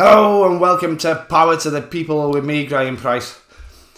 Hello and welcome to Power to the People with me, Graeme Pryce.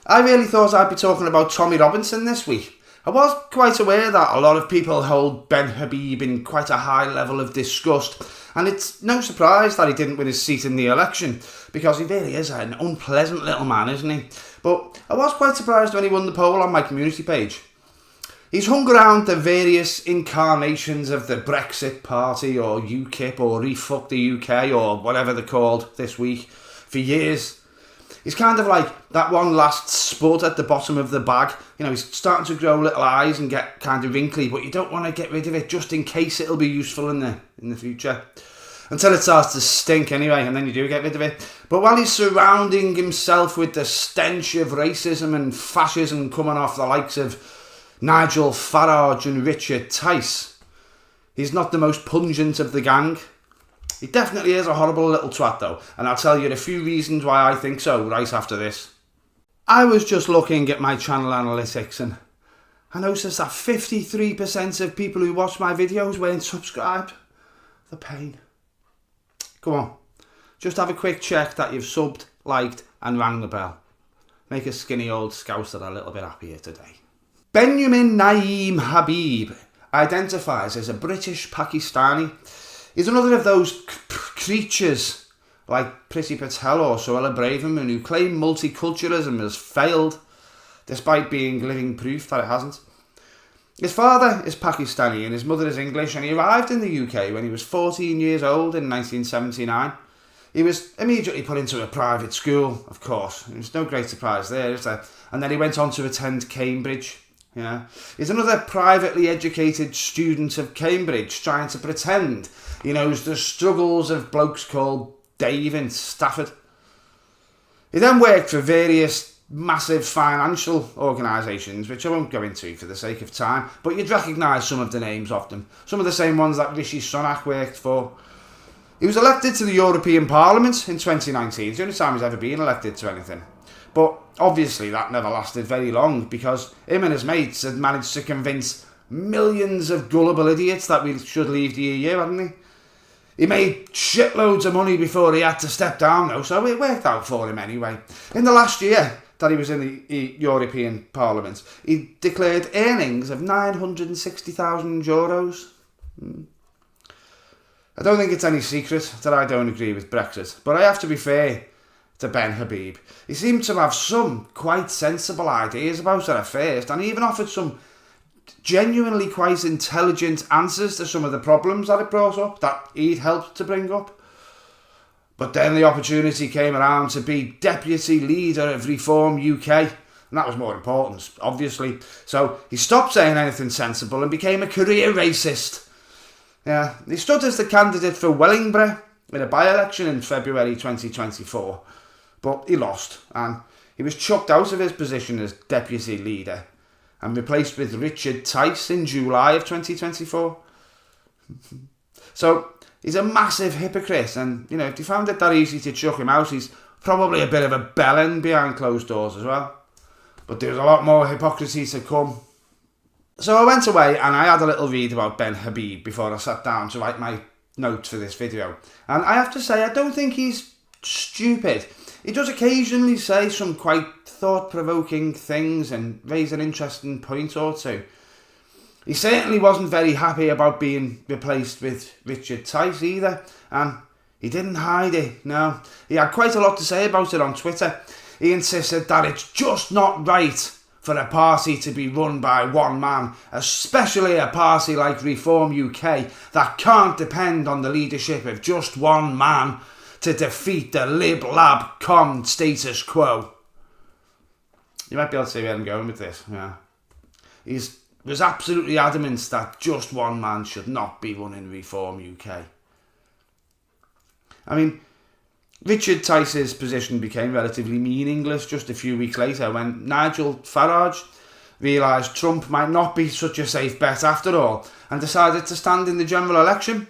I really thought I'd be talking about Tommy Robinson this week. I was quite aware that a lot of people hold Ben Habib in quite a high level of disgust, and it's no surprise that he didn't win his seat in the election, because he really is an unpleasant little man, isn't he? But I was quite surprised when he won the poll on my community page. He's hung around the various incarnations of the Brexit Party or UKIP or Refuck the UK or whatever they're called this week for years. He's kind of like that one last spud at the bottom of the bag. You know, he's starting to grow little eyes and get kind of wrinkly, but you don't want to get rid of it just in case it'll be useful in the future. Until it starts to stink anyway, and then you do get rid of it. But while he's surrounding himself with the stench of racism and fascism coming off the likes of Nigel Farage and Richard Tice, he's not the most pungent of the gang. He definitely is a horrible little twat though, and I'll tell you a few reasons why I think so right after this. I was just looking at my channel analytics and I noticed that 53% of people who watch my videos weren't subscribed. The pain. Come on, just have a quick check that you've subbed, liked and rang the bell. Make a skinny old scouser a little bit happier today. Benjamin Habib identifies as a British Pakistani. He's another of those creatures like Priti Patel or Suella Braverman who claim multiculturalism has failed, despite being living proof that it hasn't. His father is Pakistani and his mother is English, and he arrived in the UK when he was 14 years old in 1979. He was immediately put into a private school, of course. There's no great surprise there, is there? And then he went on to attend Cambridge. Yeah, he's another privately educated student of Cambridge trying to pretend he knows the struggles of blokes called Dave in Stafford. He then worked for various massive financial organisations, which I won't go into for the sake of time, but you'd recognise some of the names of them. Some of the same ones that Rishi Sunak worked for. He was elected to the European Parliament in 2019. It's the only time he's ever been elected to anything. But obviously that never lasted very long, because him and his mates had managed to convince millions of gullible idiots that we should leave the EU, hadn't he? He made shitloads of money before he had to step down though, so it worked out for him anyway. In the last year that he was in the European Parliament, he declared earnings of €960,000. I don't think it's any secret that I don't agree with Brexit, but I have to be fair to Ben Habib. He seemed to have some quite sensible ideas about it at first, and he even offered some genuinely quite intelligent answers to some of the problems that it brought up, that he'd helped to bring up. But then the opportunity came around to be deputy leader of Reform UK, and that was more important, obviously. So he stopped saying anything sensible and became a career racist. Yeah, he stood as the candidate for Wellingborough in a by-election in February 2024. But he lost, and he was chucked out of his position as deputy leader and replaced with Richard Tice in July of 2024. So he's a massive hypocrite, and you know, if you found it that easy to chuck him out, he's probably a bit of a bellend behind closed doors as well. But there's a lot more hypocrisy to come. So I went away and I had a little read about Ben Habib before I sat down to write my notes for this video. And I have to say, I don't think he's stupid. He does occasionally say some quite thought-provoking things and raise an interesting point or two. He certainly wasn't very happy about being replaced with Richard Tice either, and he didn't hide it, no. He had quite a lot to say about it on Twitter. He insisted that it's just not right for a party to be run by one man, especially a party like Reform UK that can't depend on the leadership of just one man to defeat the lib-lab-com status quo. You might be able to see where I'm going with this, yeah. He was absolutely adamant that just one man should not be running Reform UK. I mean, Richard Tice's position became relatively meaningless just a few weeks later when Nigel Farage realised Trump might not be such a safe bet after all and decided to stand in the general election.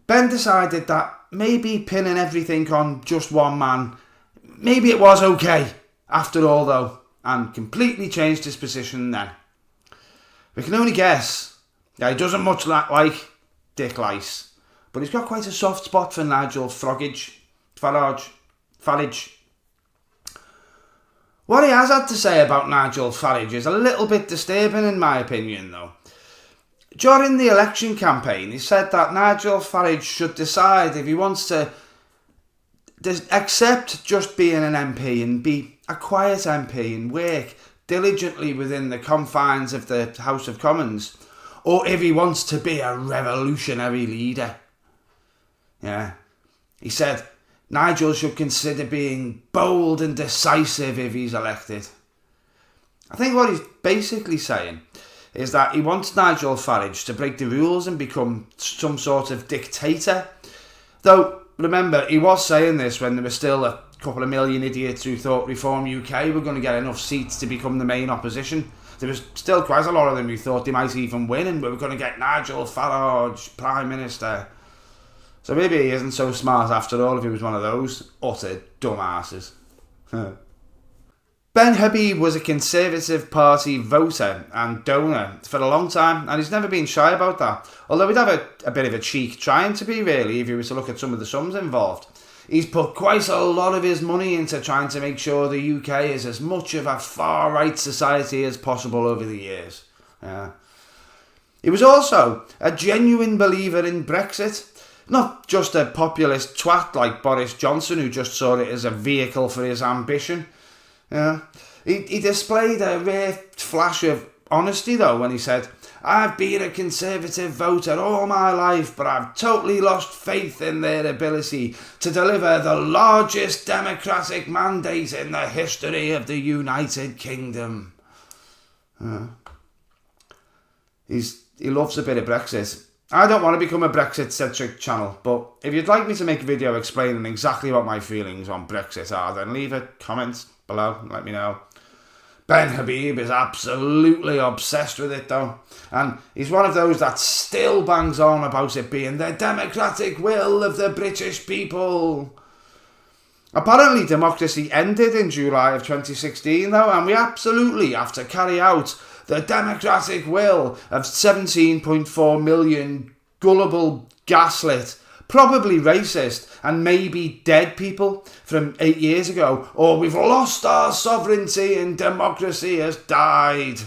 Ben decided that maybe pinning everything on just one man, maybe it was okay after all though, and completely changed his position then. We can only guess that he doesn't much like Dick Lice, but he's got quite a soft spot for Nigel Farage. Farage. What he has had to say about Nigel Farage is a little bit disturbing in my opinion though. During the election campaign, he said that Nigel Farage should decide if he wants to accept just being an MP and be a quiet MP and work diligently within the confines of the House of Commons, or if he wants to be a revolutionary leader. Yeah. He said Nigel should consider being bold and decisive if he's elected. I think what he's basically saying is that he wants Nigel Farage to break the rules and become some sort of dictator. Though, remember, he was saying this when there were still a couple of million idiots who thought Reform UK were going to get enough seats to become the main opposition. There was still quite a lot of them who thought they might even win and we were going to get Nigel Farage Prime Minister. So maybe he isn't so smart after all if he was one of those utter dumbasses. Ben Habib was a Conservative Party voter and donor for a long time, and he's never been shy about that. Although he'd have a bit of a cheek trying to be, really, if you were to look at some of the sums involved. He's put quite a lot of his money into trying to make sure the UK is as much of a far-right society as possible over the years. Yeah. He was also a genuine believer in Brexit. Not just a populist twat like Boris Johnson who just saw it as a vehicle for his ambition. Yeah. He displayed a rare flash of honesty though when he said, "I've been a Conservative voter all my life, but I've totally lost faith in their ability to deliver the largest democratic mandate in the history of the United Kingdom." He loves a bit of Brexit. I don't want to become a Brexit-centric channel, but if you'd like me to make a video explaining exactly what my feelings on Brexit are, then leave a comment below and let me know. Ben Habib is absolutely obsessed with it though, and he's one of those that still bangs on about it being the democratic will of the British people. Apparently democracy ended in July of 2016 though, and we absolutely have to carry out the democratic will of 17.4 million gullible, gaslit, probably racist and maybe dead people from 8 years ago, or we've lost our sovereignty and democracy has died.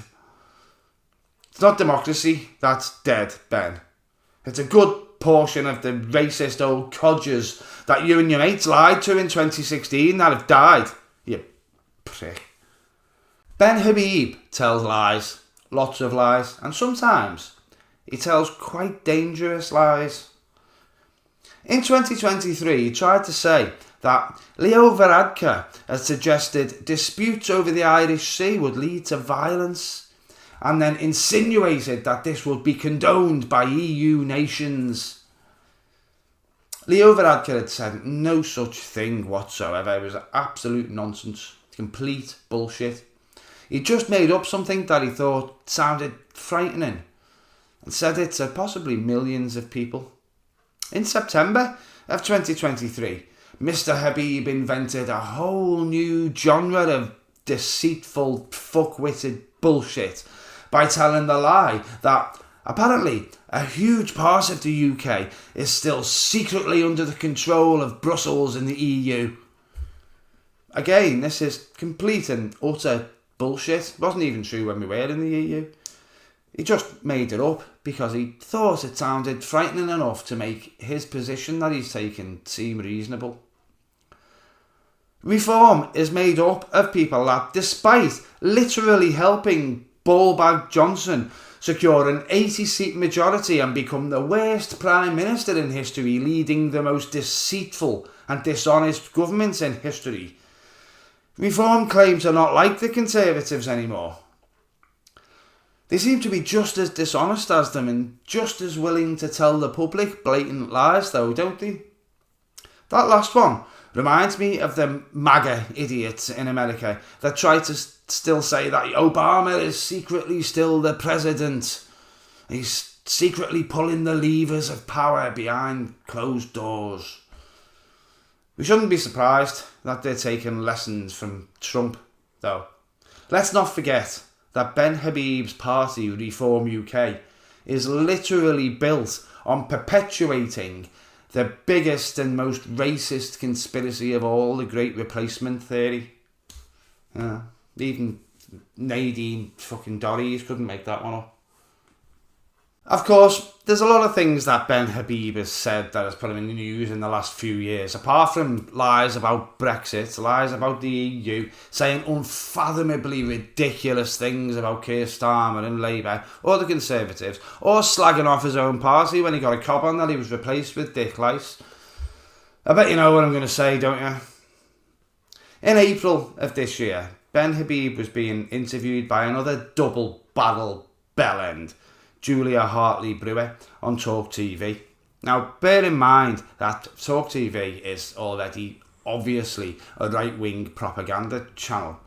It's not democracy that's dead, Ben. It's a good portion of the racist old codgers that you and your mates lied to in 2016 that have died. You prick. Ben Habib tells lies, lots of lies, and sometimes he tells quite dangerous lies. In 2023, he tried to say that Leo Varadkar had suggested disputes over the Irish Sea would lead to violence, and then insinuated that this would be condoned by EU nations. Leo Varadkar had said no such thing whatsoever. It was absolute nonsense, complete bullshit. He just made up something that he thought sounded frightening and said it to possibly millions of people. In September of 2023, Mr. Habib invented a whole new genre of deceitful, fuck-witted bullshit by telling the lie that apparently a huge part of the UK is still secretly under the control of Brussels and the EU. Again, this is complete and utter bullshit. It wasn't even true when we were in the EU. He just made it up because he thought it sounded frightening enough to make his position that he's taken seem reasonable. Reform is made up of people that, despite literally helping Ballbag Johnson secure an 80-seat majority and become the worst Prime Minister in history, leading the most deceitful and dishonest government in history, Reform claim to not like the Conservatives anymore. They seem to be just as dishonest as them and just as willing to tell the public blatant lies though, don't they? That last one reminds me of the MAGA idiots in America that try to still say that Obama is secretly still the president. He's secretly pulling the levers of power behind closed doors. We shouldn't be surprised that they're taking lessons from Trump, though. Let's not forget that Ben Habib's party, Reform UK, is literally built on perpetuating the biggest and most racist conspiracy of all, the Great Replacement Theory. Even Nadine fucking Dorries couldn't make that one up. Of course, there's a lot of things that Ben Habib has said that has put him in the news in the last few years, apart from lies about Brexit, lies about the EU, saying unfathomably ridiculous things about Keir Starmer and Labour, or the Conservatives, or slagging off his own party when he got a cob on that he was replaced with Dick Lice. I bet you know what I'm going to say, don't you? In April of this year, Ben Habib was being interviewed by another double-barrel bellend, Julia Hartley-Brewer, on Talk TV. Now, bear in mind that Talk TV is already obviously a right-wing propaganda channel.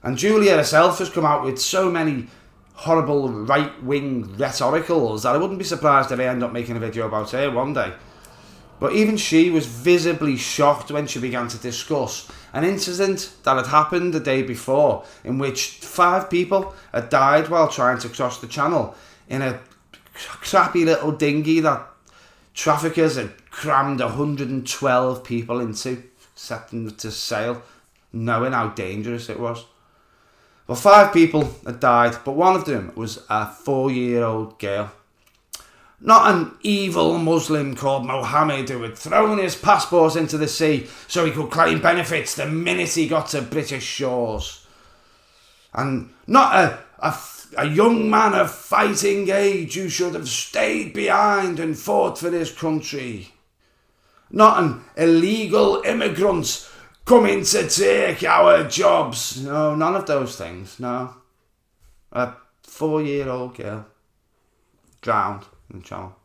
And Julia herself has come out with so many horrible right-wing rhetoricals that I wouldn't be surprised if I end up making a video about her one day. But even she was visibly shocked when she began to discuss an incident that had happened the day before, in which 5 people had died while trying to cross the channel in a crappy little dinghy that traffickers had crammed 112 people into, set them to sail, knowing how dangerous it was. Well, 5 people had died, but one of them was a 4-year-old girl. Not an evil Muslim called Mohammed who had thrown his passport into the sea so he could claim benefits the minute he got to British shores. And not a young man of fighting age who should have stayed behind and fought for his country. Not an illegal immigrant coming to take our jobs. No, none of those things, no. A 4-year-old girl drowned in the channel.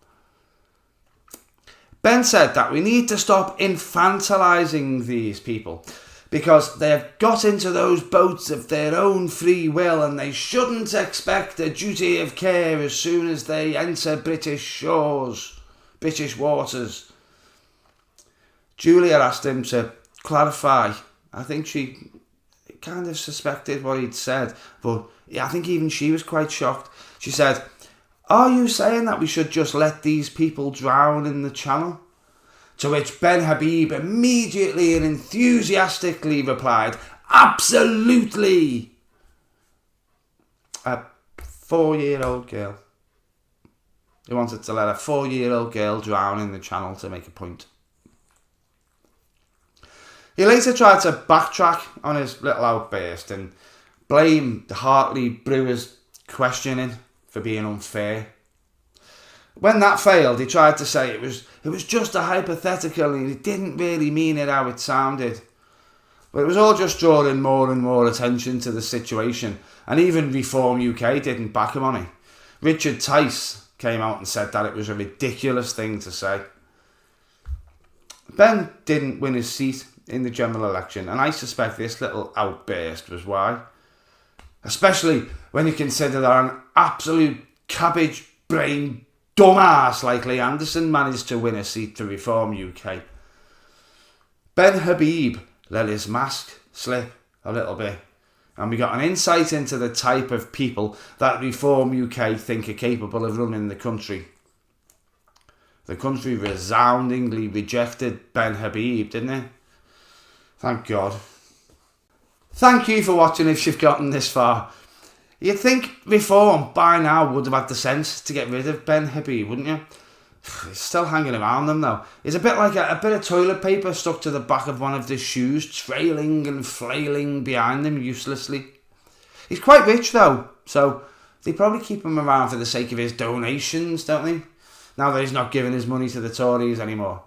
Ben said that we need to stop infantilizing these people because they have got into those boats of their own free will and they shouldn't expect a duty of care as soon as they enter British shores, British waters. Julia asked him to clarify. I think she kind of suspected what he'd said, but I think even she was quite shocked. She said, "Are you saying that we should just let these people drown in the channel?" To which Ben Habib immediately and enthusiastically replied, "Absolutely!" A 4-year-old girl. He wanted to let a 4-year-old girl drown in the channel to make a point. He later tried to backtrack on his little outburst and blame Hartley-Brewer's questioning for being unfair. When that failed, he tried to say it was just a hypothetical and he didn't really mean it how it sounded. But it was all just drawing more and more attention to the situation, and even Reform UK didn't back him on it. Richard Tice came out and said that it was a ridiculous thing to say. Ben didn't win his seat in the general election, and I suspect this little outburst was why. Especially when you consider that an absolute cabbage-brained dumbass like Lee Anderson managed to win a seat to Reform UK. Ben Habib let his mask slip a little bit, and we got an insight into the type of people that Reform UK think are capable of running the country. The country resoundingly rejected Ben Habib, didn't it? Thank God. Thank you for watching if you've gotten this far. You'd think Reform by now would have had the sense to get rid of Ben Habib, wouldn't you? He's still hanging around them though. He's a bit like a bit of toilet paper stuck to the back of one of his shoes, trailing and flailing behind them uselessly. He's quite rich though, so they probably keep him around for the sake of his donations, don't they? Now that he's not giving his money to the Tories anymore.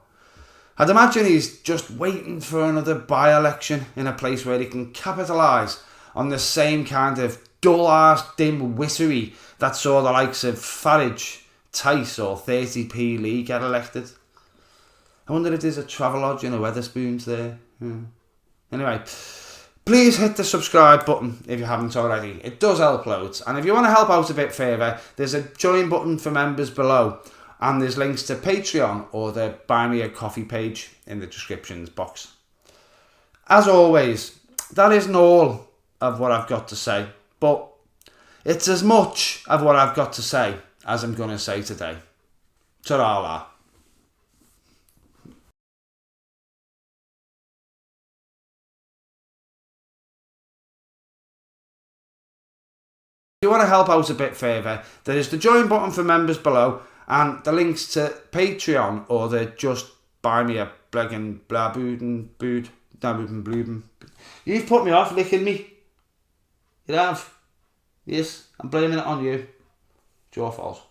I'd imagine he's just waiting for another by-election in a place where he can capitalise on the same kind of dull-ass dim-wittery that saw the likes of Farage, Tice or 30p Lee get elected. I wonder if there's a Travelodge and a Wetherspoons there. Anyway, please hit the subscribe button if you haven't already. It does help loads. And if you want to help out a bit further, there's a join button for members below. And there's links to Patreon or the Buy Me a Coffee page in the descriptions box. As always, that isn't all of what I've got to say, but it's as much of what I've got to say as I'm going to say today. Ta-ra. you want to help out a bit further, there is the join button for members below, and the links to Patreon or the just buy me a blegging blah bood. You've put me off licking me. You have. Yes, I'm blaming it on you. It's your fault.